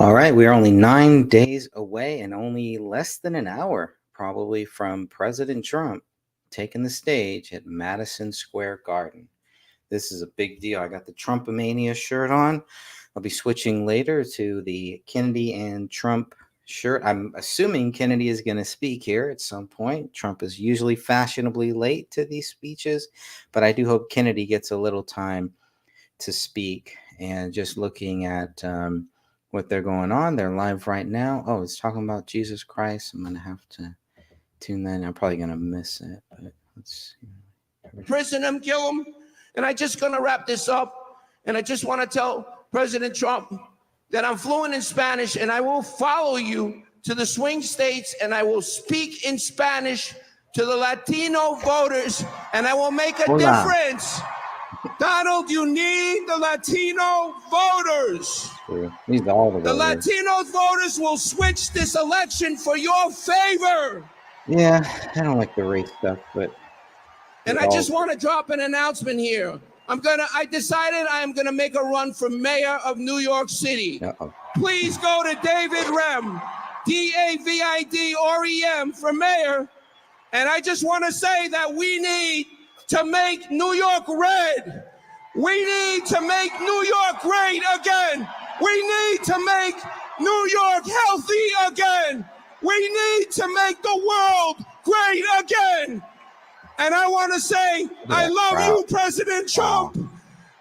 All right, we are only 9 days away and only less than an hour, probably, from President Trump taking the stage at Madison Square Garden. This is a big deal. I got the Trumpomania shirt on. I'll be switching later to the Kennedy and Trump shirt. I'm assuming Kennedy is going to speak here at some point. Trump is usually fashionably late to these speeches, but I do hope Kennedy gets a little time to speak. And just looking at what they're going on, they're live right now. Oh, it's talking about Jesus Christ. I'm going to have to tune that in. I'm probably going to miss it, but let's see. Prison him, kill him. And I just going to wrap this up. And I just want to tell President Trump that I'm fluent in Spanish and I will follow you to the swing states and I will speak in Spanish to the Latino voters and I will make a difference. Donald, you need the Latino voters. These are all the voters. Latino voters will switch this election for your favor. Yeah, I don't like the race stuff, but. And I just want to drop an announcement here. I decided I am gonna make a run for mayor of New York City. Please go to David Rem, DAVID-REM for mayor. And I just want to say that we need to make New York red. We need to make New York great again. We need to make New York healthy again. We need to make the world great again. And I want to say, I love you, President Trump.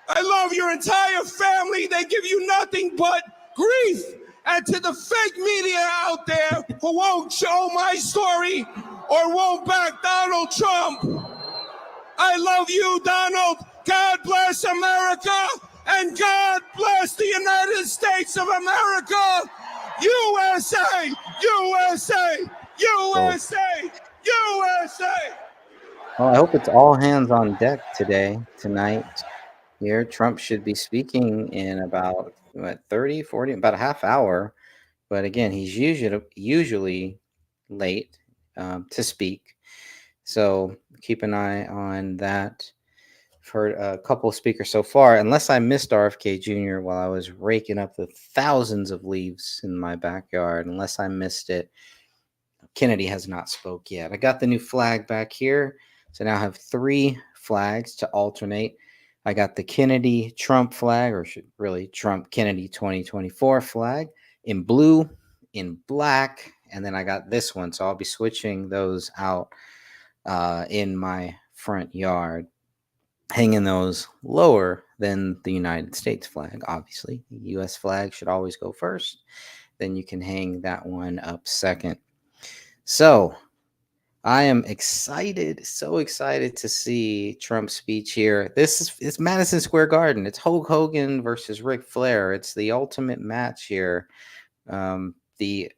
I love your entire family. They give you nothing but grief. And to the fake media out there who won't show my story or won't back Donald Trump, I love you, Donald. God bless America. And God bless the United States of America. USA, USA, USA, USA. Well, I hope it's all hands on deck tonight. Here, Trump should be speaking in about 30, 40, about a half hour. But again, he's usually late to speak. So keep an eye on that. I've heard a couple of speakers so far, unless I missed RFK Jr. while I was raking up the thousands of leaves in my backyard. Unless I missed it, Kennedy has not spoke yet. I got the new flag back here. So now I have 3 flags to alternate. I got the Kennedy Trump flag, or really Trump Kennedy 2024 flag in blue, in black, and then I got this one. So I'll be switching those out in my front yard, hanging those lower than the United States flag. Obviously, the U.S. flag should always go first. Then you can hang that one up second. So I am excited, so excited to see Trump's speech here. It's Madison Square Garden. It's Hulk Hogan versus Ric Flair. It's the ultimate match here. The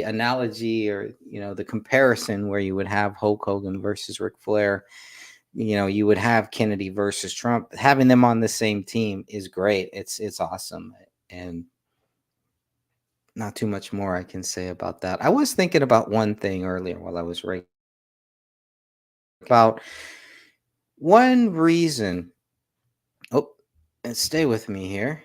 analogy, or the comparison where you would have Hulk Hogan versus Ric Flair, you would have Kennedy versus Trump. Having them on the same team is great. It's awesome, and not too much more I can say about that. I was thinking about one thing earlier while I was writing about one reason. Oh, and stay with me here.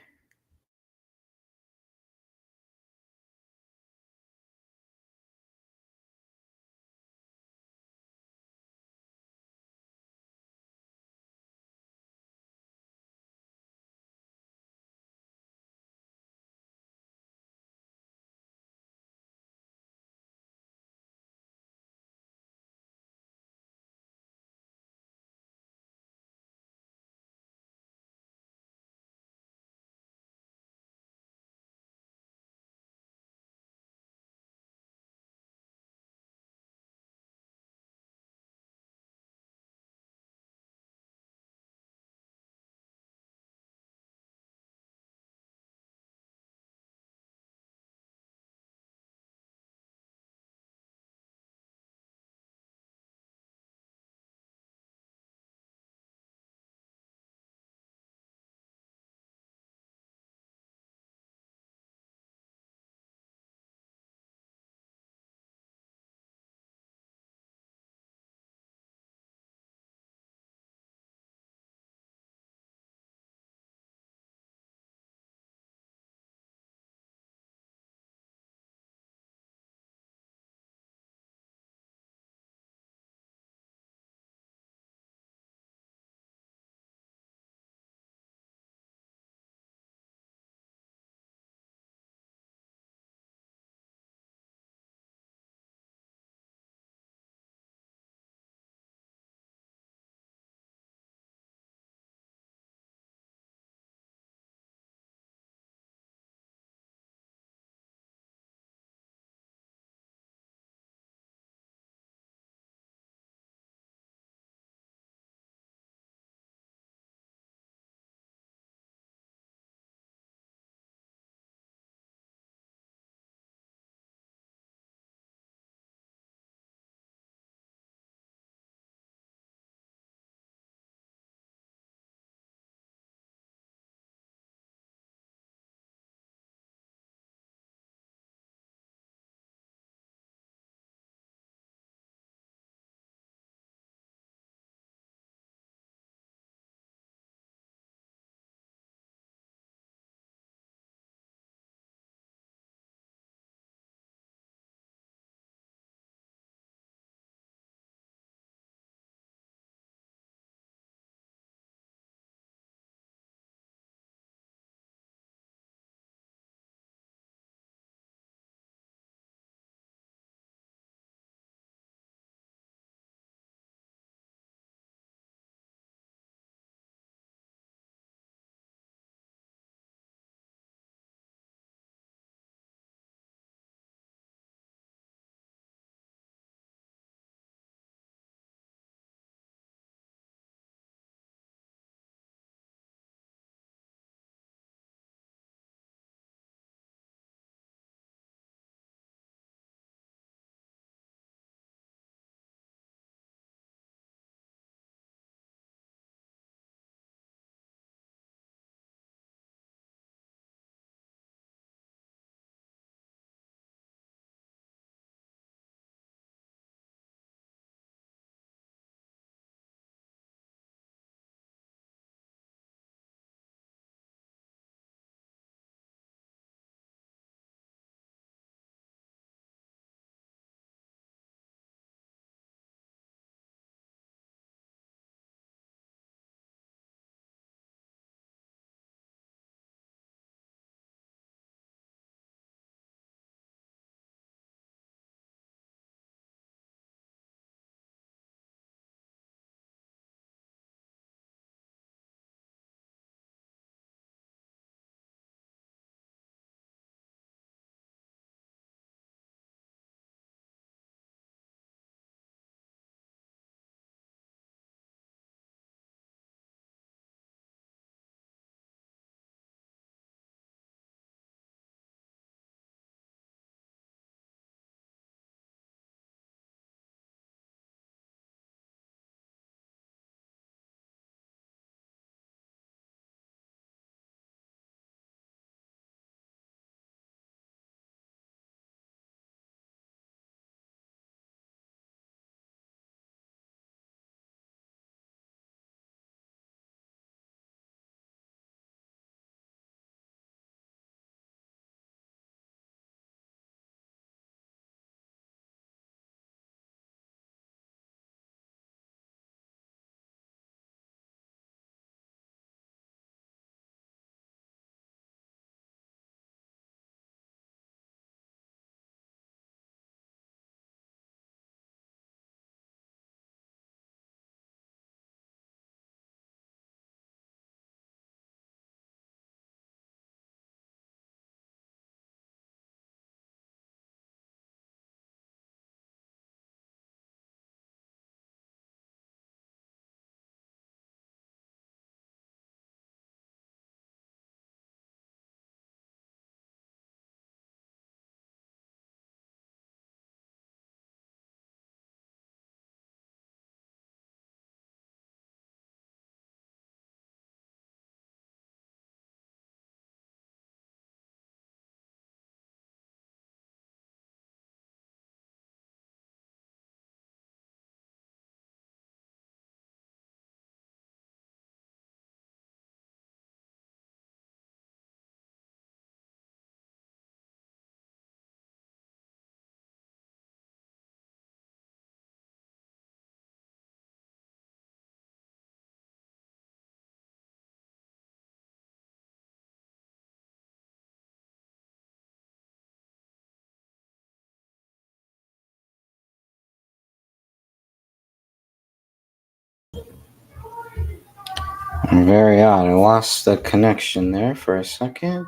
Very odd. I lost the connection there for a second.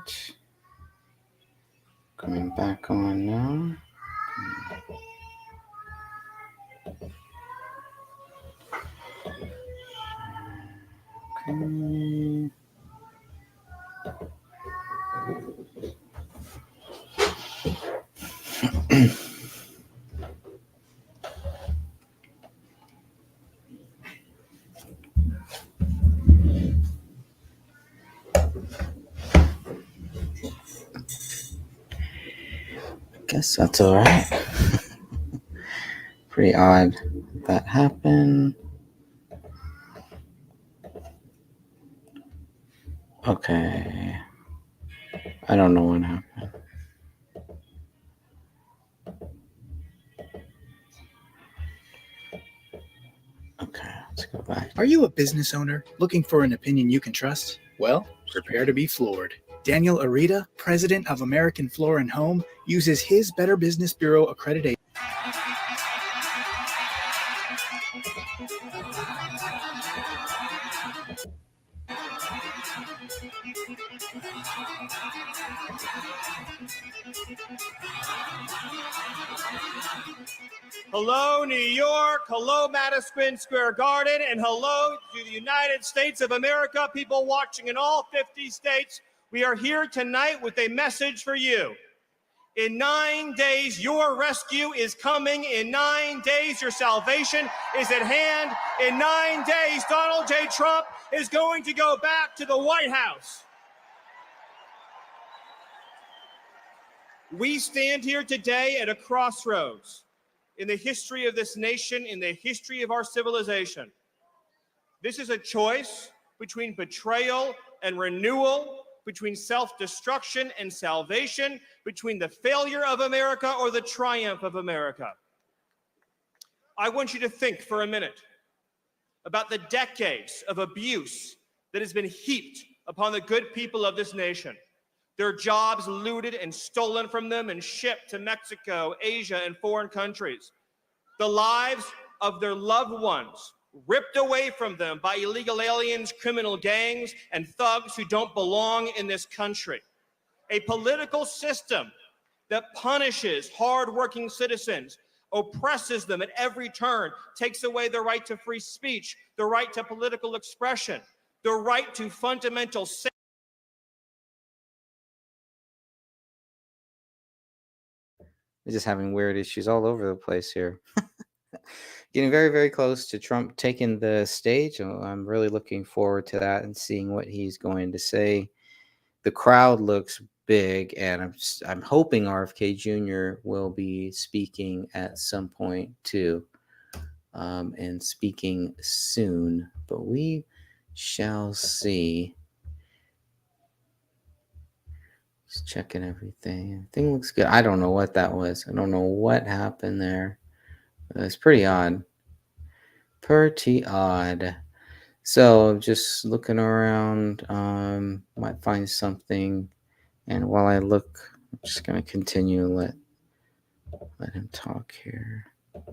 Coming back on now. Okay. Guess that's all right. Pretty odd that happened. Okay. I don't know what happened. Okay, let's go back. Are you a business owner looking for an opinion you can trust? Well, prepare to be floored. Daniel Arita, president of American Floor and Home, uses his Better Business Bureau accreditation. Hello, New York. Hello, Madison Square Garden. And hello to the United States of America, people watching in all 50 states. We are here tonight with a message for you. In 9 days, your rescue is coming. In 9 days, your salvation is at hand. In 9 days, Donald J. Trump is going to go back to the White House. We stand here today at a crossroads in the history of this nation, in the history of our civilization. This is a choice between betrayal and renewal, between self-destruction and salvation, between the failure of America or the triumph of America. I want you to think for a minute about the decades of abuse that has been heaped upon the good people of this nation. Their jobs looted and stolen from them and shipped to Mexico, Asia, and foreign countries. The lives of their loved ones ripped away from them by illegal aliens, criminal gangs, and thugs who don't belong in this country. A political system that punishes hardworking citizens, oppresses them at every turn, takes away their right to free speech, the right to political expression, the right to fundamental safety. We're just having weird issues all over the place here. Getting very, very close to Trump taking the stage. I'm really looking forward to that and seeing what he's going to say. The crowd looks big, and I'm hoping RFK Jr. will be speaking at some point too, and speaking soon. But we shall see. Just checking everything. Everything looks good. I don't know what that was. I don't know what happened there. It's pretty odd. Pretty odd. So just looking around, might find something. And while I look, I'm just gonna continue let him talk here.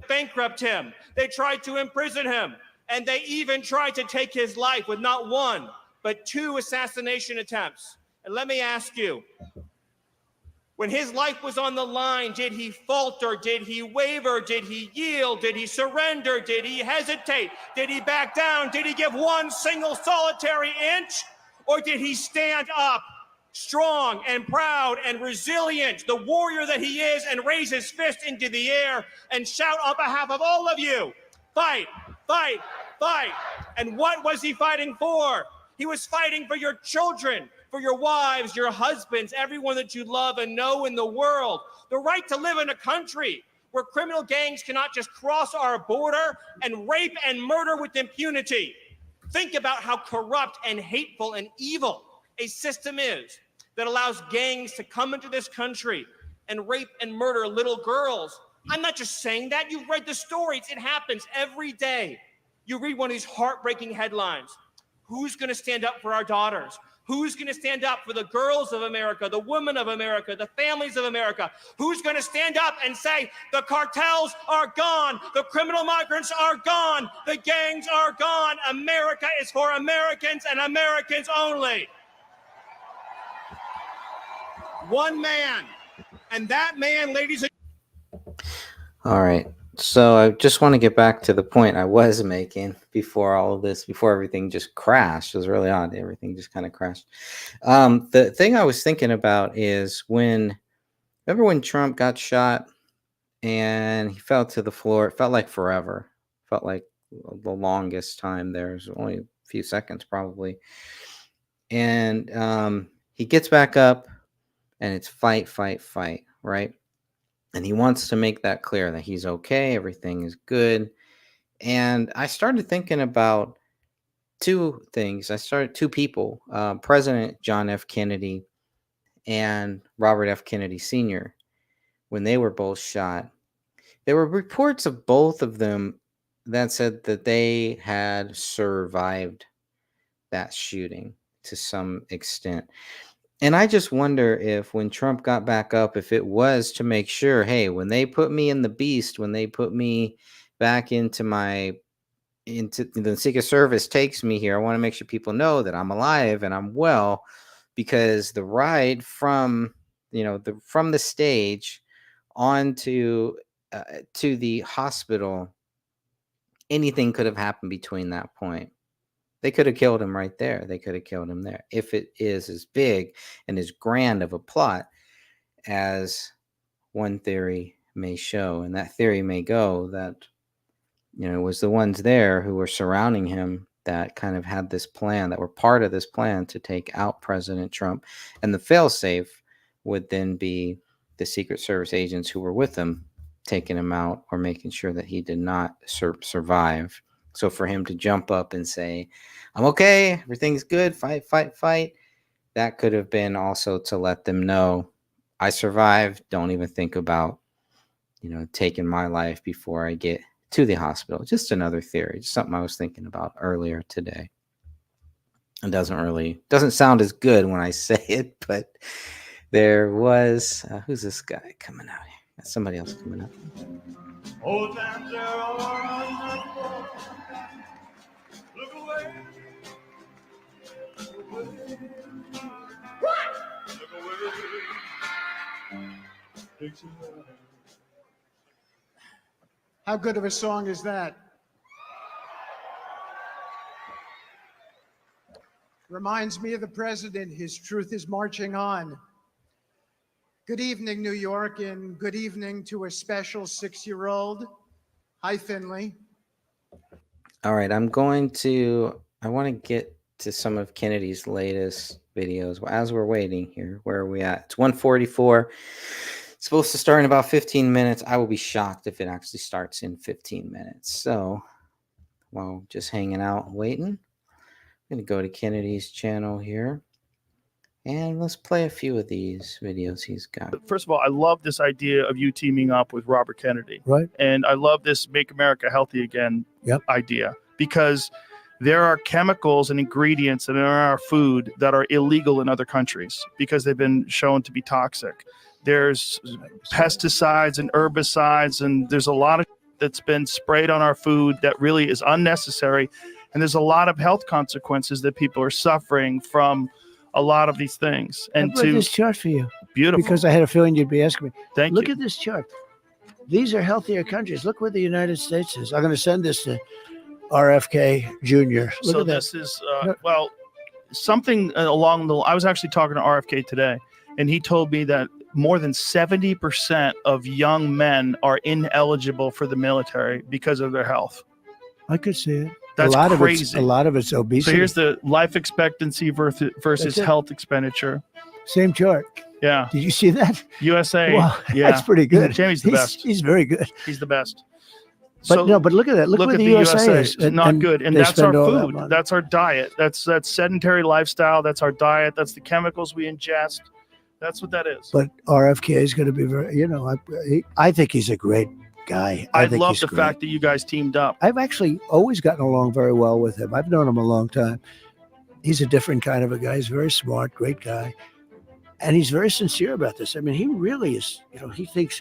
Bankrupt him. They tried to imprison him. And they even tried to take his life with not one, but 2 assassination attempts. And let me ask you, when his life was on the line, did he falter? Did he waver? Did he yield? Did he surrender? Did he hesitate? Did he back down? Did he give one single solitary inch? Or did he stand up, strong and proud and resilient, the warrior that he is, and raise his fist into the air and shout on behalf of all of you, fight, fight, fight? And what was he fighting for? He was fighting for your children, for your wives, your husbands, everyone that you love and know in the world. The right to live in a country where criminal gangs cannot just cross our border and rape and murder with impunity. Think about how corrupt and hateful and evil a system is that allows gangs to come into this country and rape and murder little girls. I'm not just saying that. You've read the stories. It happens every day. You read one of these heartbreaking headlines. Who's going to stand up for our daughters? Who's going to stand up for the girls of America, the women of America, the families of America? Who's going to stand up and say the cartels are gone, the criminal migrants are gone, the gangs are gone, America is for Americans and Americans only? One man. And that man, ladies and All right. So I just want to get back to the point I was making before all of this, before everything just crashed. It was really odd. Everything just kind of crashed. The thing I was thinking about is remember when Trump got shot and he fell to the floor? It felt like forever. It felt like the longest time there. It was only a few seconds probably. And he gets back up and it's fight, fight, fight, right? And he wants to make that clear that he's okay, everything is good. And I started thinking about two things. Two people, President John F. Kennedy and Robert F. Kennedy Sr., when they were both shot. There were reports of both of them that said that they had survived that shooting to some extent. And I just wonder if when Trump got back up, if it was to make sure, hey, when they put me in the beast, when they put me back into the Secret Service takes me here, I want to make sure people know that I'm alive and I'm well, because the ride from the stage on to the hospital, anything could have happened between that point. They could have killed him right there. They could have killed him there. If it is as big and as grand of a plot as one theory may show, and that theory may go that, it was the ones there who were surrounding him that kind of had this plan, that were part of this plan to take out President Trump. And the failsafe would then be the Secret Service agents who were with him, taking him out or making sure that he did not survive. So for him to jump up and say, I'm okay, everything's good, fight, fight, fight, that could have been also to let them know, I survived. Don't even think about, taking my life before I get to the hospital. Just another theory, just something I was thinking about earlier today. It doesn't sound as good when I say it, but there was, who's this guy coming out here? Got somebody else coming up. Old times are all look away. Look away. Look away. Picture that. How good of a song is that? Reminds me of the president. His truth is marching on. Good evening, New York, and good evening to a special 6-year-old. Hi, Finley. All right, I want to get to some of Kennedy's latest videos as we're waiting here. Where are we at? It's 1:44. It's supposed to start in about 15 minutes. I will be shocked if it actually starts in 15 minutes. So while just hanging out and waiting, I'm going to go to Kennedy's channel here. And let's play a few of these videos he's got. First of all, I love this idea of you teaming up with Robert Kennedy. Right. And I love this Make America Healthy Again idea, because there are chemicals and ingredients in our food that are illegal in other countries because they've been shown to be toxic. There's pesticides and herbicides, and there's a lot of that's been sprayed on our food that really is unnecessary. And there's a lot of health consequences that people are suffering from a lot of these things. And I brought this chart for you. Beautiful. Because I had a feeling you'd be asking me. Thank you. Look at this chart. These are healthier countries. Look where the United States is. I'm going to send this to RFK Jr. Look So at that. this is, something along the, I was actually talking to RFK today, and he told me that more than 70% of young men are ineligible for the military because of their health. I could see it. That's crazy. A lot of it's obesity. So here's the life expectancy versus health expenditure. Same chart. Yeah. Did you see that? USA. Wow, yeah. that's pretty good. Jamie's the best. He's very good. He's the best. But but look at that. Look where at the USA is. Not good. And they that's our spend all that food. money. That's our diet. That's sedentary lifestyle. That's our diet. That's the chemicals we ingest. That's what that is. But RFK is going to be very, I think he's a great guy. I love the fact that you guys teamed up. I've actually always gotten along very well with him. I've known him a long time. He's a different kind of a guy. He's very smart, great guy. And he's very sincere about this. I mean, he really is, he thinks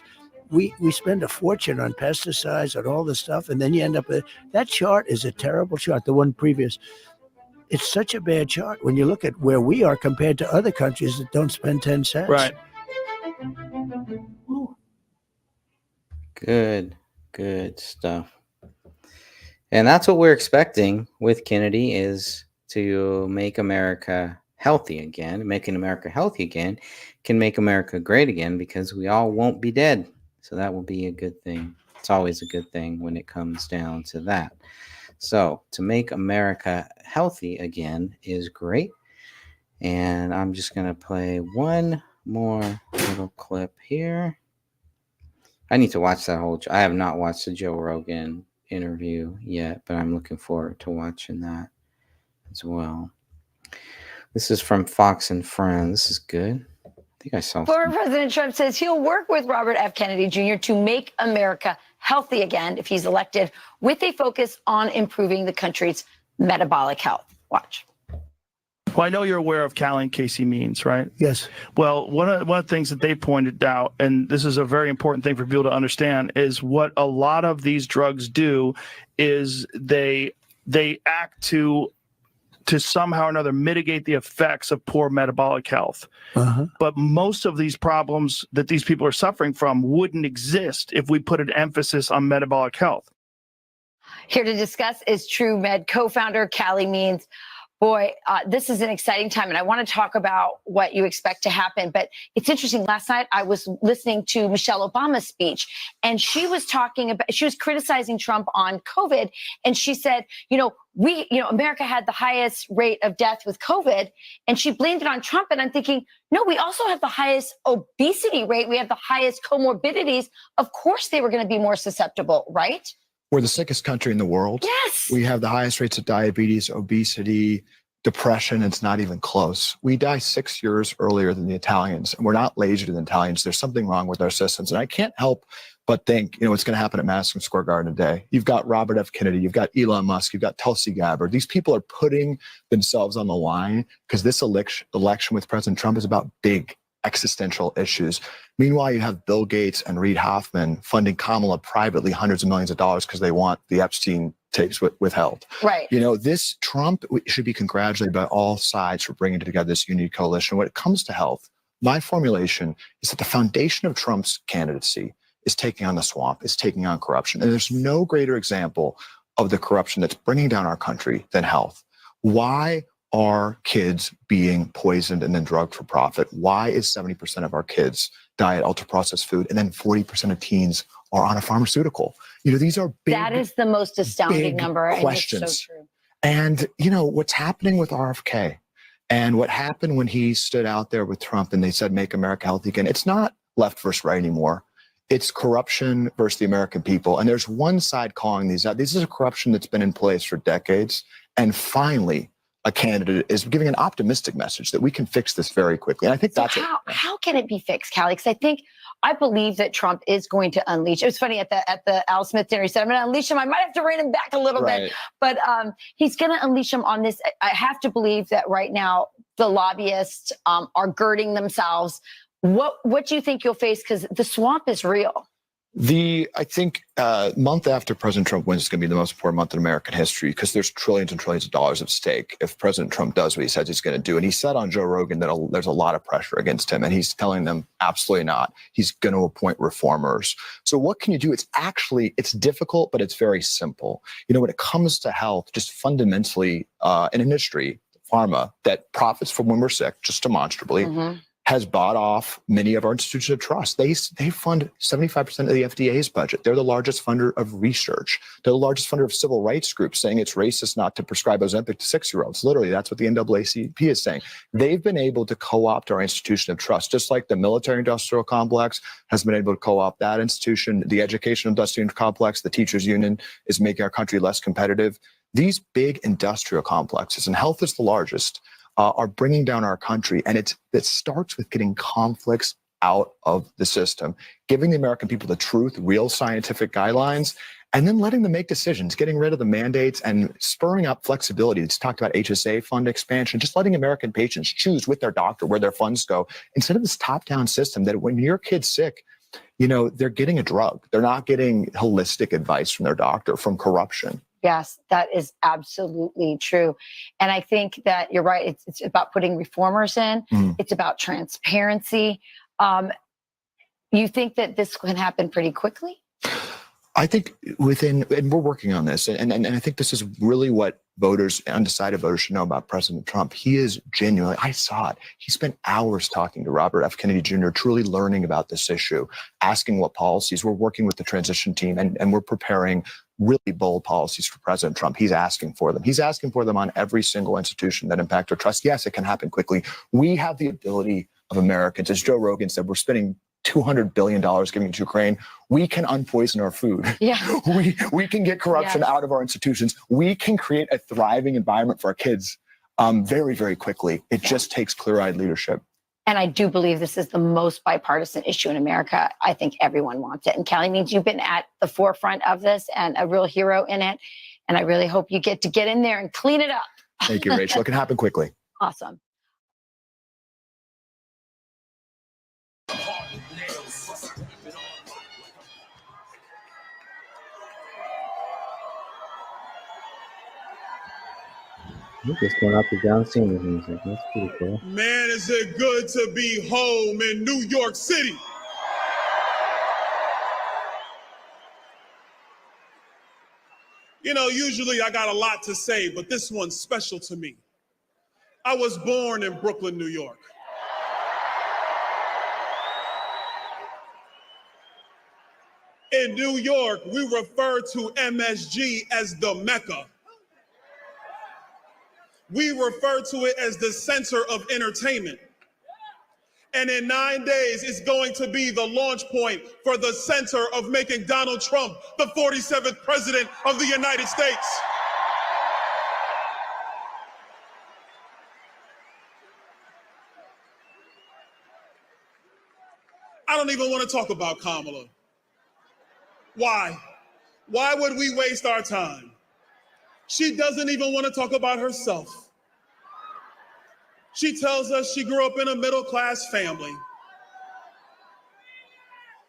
we spend a fortune on pesticides and all this stuff. And then you end up with that chart is a terrible chart. The one previous, it's such a bad chart when you look at where we are compared to other countries that don't spend 10 cents. Right. Good stuff. And that's what we're expecting with Kennedy, is to make America healthy again. Making America healthy again can make America great again, because we all won't be dead. So that will be a good thing. It's always a good thing when it comes down to that. So to make America healthy again is great. And I'm just going to play one more little clip here. I need to watch that whole. I have not watched the Joe Rogan interview yet, but I'm looking forward to watching that as well. This is from Fox and Friends. This is good. I think I saw. Former President Trump says he'll work with Robert F. Kennedy Jr. to make America healthy again if he's elected, with a focus on improving the country's metabolic health. Watch. Well, I know you're aware of Callie and Casey Means, right? Yes. Well, one of the things that they pointed out, and this is a very important thing for people to understand, is what a lot of these drugs do is they act to somehow or another mitigate the effects of poor metabolic health. Uh-huh. But most of these problems that these people are suffering from wouldn't exist if we put an emphasis on metabolic health. Here to discuss is TrueMed co-founder Callie Means. Boy, this is an exciting time, and I want to talk about what you expect to happen. But it's interesting. Last night, I was listening to Michelle Obama's speech, and she was criticizing Trump on COVID, and she said, America had the highest rate of death with COVID, and she blamed it on Trump. And I'm thinking, no, we also have the highest obesity rate. We have the highest comorbidities. Of course, they were going to be more susceptible, right? We're the sickest country in the world. Yes. We have the highest rates of diabetes, obesity, depression. It's not even close. We die 6 years earlier than the Italians, and we're not lazier than the Italians. There's something wrong with our systems. And I can't help but think, what's going to happen at Madison Square Garden today. You've got Robert F. Kennedy, you've got Elon Musk, you've got Tulsi Gabbard. These people are putting themselves on the line because this election with President Trump is about big existential issues. Meanwhile, you have Bill Gates and Reid Hoffman funding Kamala privately hundreds of millions of dollars because they want the Epstein tapes withheld. Right. This Trump should be congratulated by all sides for bringing together this unique coalition. When it comes to health, my formulation is that the foundation of Trump's candidacy is taking on the swamp, is taking on corruption. And there's no greater example of the corruption that's bringing down our country than health. Why are kids being poisoned and then drugged for profit? Why is 70% of our kids die at ultra-processed food, and then 40% of teens are on a pharmaceutical? These are big. That is the most astounding number. Questions. And it's so true. And what's happening with RFK, and what happened when he stood out there with Trump and they said, "Make America healthy again." It's not left versus right anymore. It's corruption versus the American people. And there's one side calling these out. This is a corruption that's been in place for decades. And finally, a candidate is giving an optimistic message that we can fix this very quickly. And I think that's how can it be fixed, Callie? Because I believe that Trump is going to unleash. It was funny at the Al Smith dinner. He said, "I'm going to unleash him. I might have to rein him back a little bit, but he's going to unleash him on this." I have to believe that right now the lobbyists are girding themselves. What do you think you'll face? Because the swamp is real. I think month after President Trump wins is going to be the most important month in American history, because there's trillions and trillions of dollars at stake if President Trump does what he says he's going to do. And he said on Joe Rogan that there's a lot of pressure against him, and he's telling them absolutely not. He's going to appoint reformers. So what can you do? It's difficult, but it's very simple. When it comes to health, just fundamentally an industry, pharma, that profits from when we're sick, just demonstrably, has bought off many of our institutions of trust. They fund 75% of the FDA's budget. They're the largest funder of research. They're the largest funder of civil rights groups, saying it's racist not to prescribe Ozempic to 6-year-olds. Literally, that's what the NAACP is saying. They've been able to co-opt our institution of trust, just like the military-industrial complex has been able to co-opt that institution. The education-industrial complex, the teachers union, is making our country less competitive. These big industrial complexes, and health is the largest, are bringing down our country. And it starts with getting conflicts out of the system, giving the American people the truth, real scientific guidelines, and then letting them make decisions, getting rid of the mandates and spurring up flexibility. It's talked about HSA fund expansion, just letting American patients choose with their doctor where their funds go instead of this top-down system that when your kid's sick, they're getting a drug. They're not getting holistic advice from their doctor, from corruption. Yes, that is absolutely true. And I think that you're right. It's about putting reformers in. It's about transparency. You think that this can happen pretty quickly? I think and we're working on this, and I think this is really what undecided voters should know about President Trump. He is genuinely, I saw it. He spent hours talking to Robert F. Kennedy Jr., truly learning about this issue, asking what policies. We're working with the transition team, and we're preparing really bold policies for President Trump. He's asking for them. He's asking for them on every single institution that impact our trust. Yes, it can happen quickly. We have the ability of Americans, as Joe Rogan said, we're spending $200 billion giving to Ukraine. We can unpoison our food. Yeah. We can get corruption out of our institutions. We can create a thriving environment for our kids very, very quickly. It just takes clear-eyed leadership. And I do believe this is the most bipartisan issue in America. I think everyone wants it. And Kelly Means, you've been at the forefront of this and a real hero in it. And I really hope you get in there and clean it up. Thank you, Rachel. It can happen quickly. Awesome. Just going out to John Cena's music. That's pretty cool. Man, is it good to be home in New York City. Usually I got a lot to say, but this one's special to me. I was born in Brooklyn, New York. In New York, we refer to MSG as the Mecca. We refer to it as the center of entertainment. And in 9 days, it's going to be the launch point for the center of making Donald Trump the 47th president of the United States. I don't even want to talk about Kamala. Why? Why would we waste our time? She doesn't even want to talk about herself. She tells us she grew up in a middle-class family.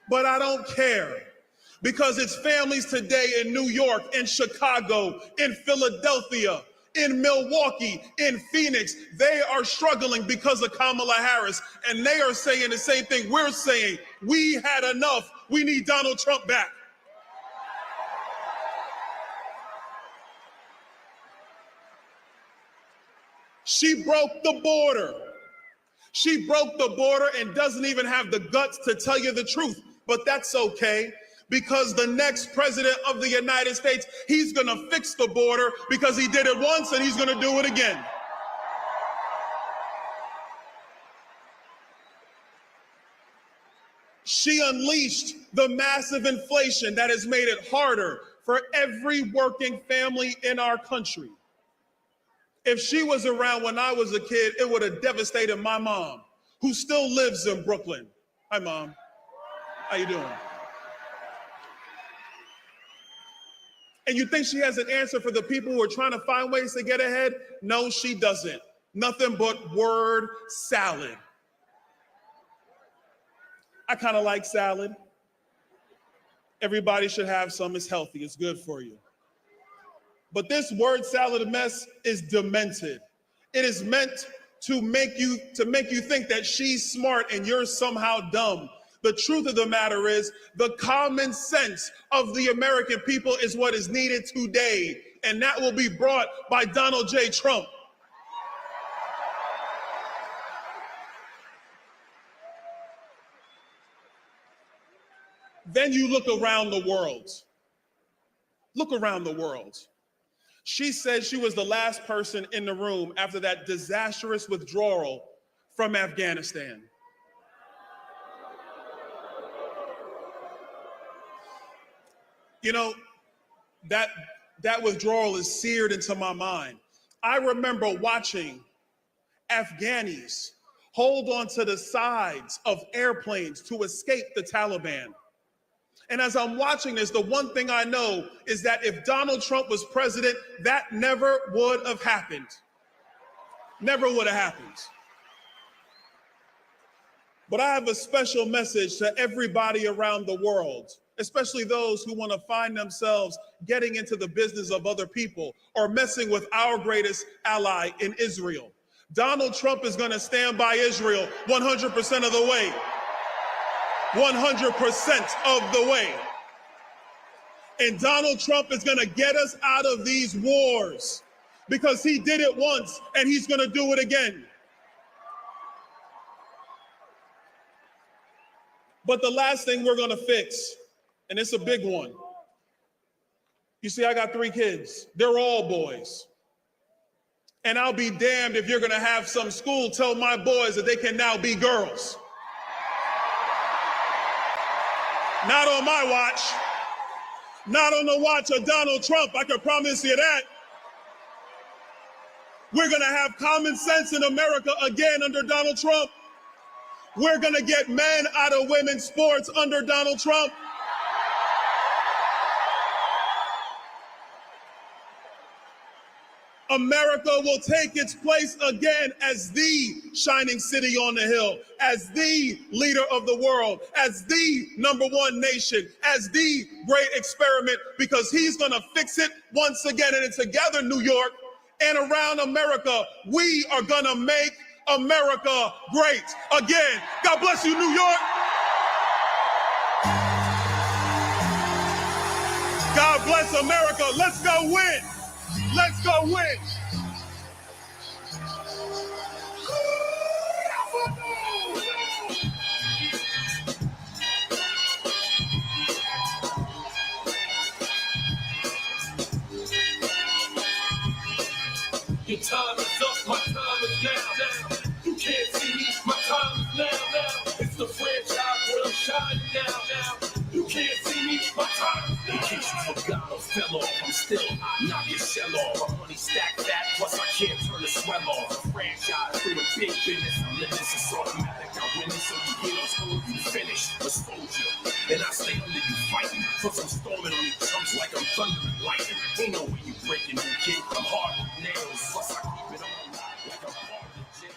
But I don't care, because it's families today in New York, in Chicago, in Philadelphia, in Milwaukee, in Phoenix. They are struggling because of Kamala Harris, and they are saying the same thing we're saying. We had enough. We need Donald Trump back. She broke the border. She broke the border and doesn't even have the guts to tell you the truth. But that's okay, because the next president of the United States, he's going to fix the border because he did it once and he's going to do it again. She unleashed the massive inflation that has made it harder for every working family in our country. If she was around when I was a kid, it would have devastated my mom, who still lives in Brooklyn. Hi, Mom. How you doing? And you think she has an answer for the people who are trying to find ways to get ahead? No, she doesn't. Nothing but word salad. I kind of like salad. Everybody should have some. It's healthy. It's good for you. But this word salad mess is demented. It is meant to make you think that she's smart and you're somehow dumb. The truth of the matter is, the common sense of the American people is what is needed today, and that will be brought by Donald J. Trump. Then you look around the world. Look around the world. She said she was the last person in the room after that disastrous withdrawal from Afghanistan. You know, that withdrawal is seared into my mind. I remember watching Afghanis hold on to the sides of airplanes to escape the Taliban. And as I'm watching this, the one thing I know is that if Donald Trump was president, that never would have happened. Never would have happened. But I have a special message to everybody around the world, especially those who want to find themselves getting into the business of other people or messing with our greatest ally in Israel. Donald Trump is going to stand by Israel 100% of the way. 100% of the way. And Donald Trump is going to get us out of these wars because he did it once and he's going to do it again. But the last thing we're going to fix, and it's a big one. You see, I got 3 kids. They're all boys. And I'll be damned if you're going to have some school tell my boys that they can now be girls. Not on my watch. Not on the watch of Donald Trump, I can promise you that. We're going to have common sense in America again under Donald Trump. We're going to get men out of women's sports under Donald Trump. America will take its place again as the shining city on the hill, as the leader of the world, as the #1 nation, as the great experiment, because he's going to fix it once again. And together, New York and around America, we are going to make America great again. God bless you, New York. God bless America. Let's go win. Let's go win. Your time is up, my time is now. You can't see me, my time is now. It's the franchise where I'm shining now. You can't see me, my time is now. In case you forgot or fell off, I'm still knock your shell off. My money stacked that, plus I can't turn the swell off. A franchise through the big business. I'm living this automatic. I win this, so you get on school, you finish. Exposure, and I stay under you fighting. Plus I'm storming on these chumps like I'm thunder and lightning. Ain't no way you breaking me, kid. I'm hard with nails, plus I keep it on like I'm hard with jail.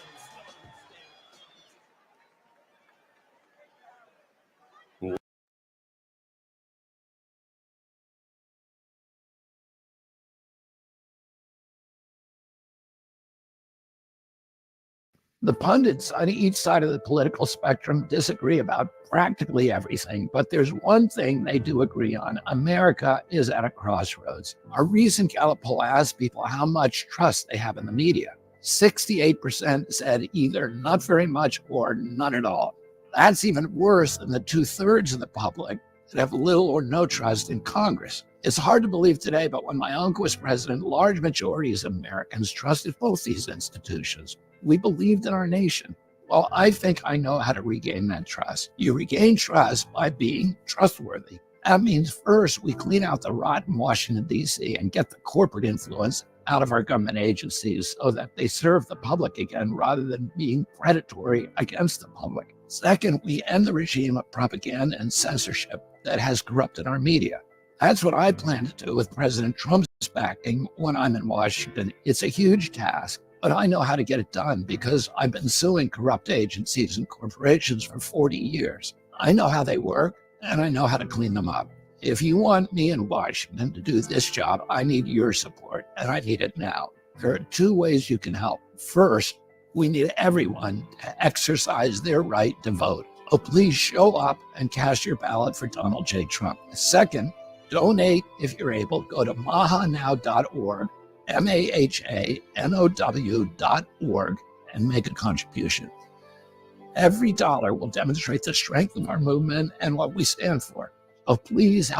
The pundits on each side of the political spectrum disagree about practically everything, but there's one thing they do agree on. America is at a crossroads. A recent Gallup poll asked people how much trust they have in the media. 68% said either not very much or none at all. That's even worse than the 2/3 of the public that have little or no trust in Congress. It's hard to believe today, but when my uncle was president, large majorities of Americans trusted both these institutions. We believed in our nation. Well, I think I know how to regain that trust. You regain trust by being trustworthy. That means first we clean out the rot in Washington, D.C. and get the corporate influence out of our government agencies so that they serve the public again rather than being predatory against the public. Second, we end the regime of propaganda and censorship that has corrupted our media. That's what I plan to do with President Trump's backing when I'm in Washington. It's a huge task, but I know how to get it done because I've been suing corrupt agencies and corporations for 40 years. I know how they work, and I know how to clean them up. If you want me in Washington to do this job, I need your support, and I need it now. There are 2 ways you can help. First, we need everyone to exercise their right to vote. So please show up and cast your ballot for Donald J. Trump. Second, donate if you're able. Go to mahanow.org, mahanow.org, and make a contribution. Every dollar will demonstrate the strength of our movement and what we stand for. So please help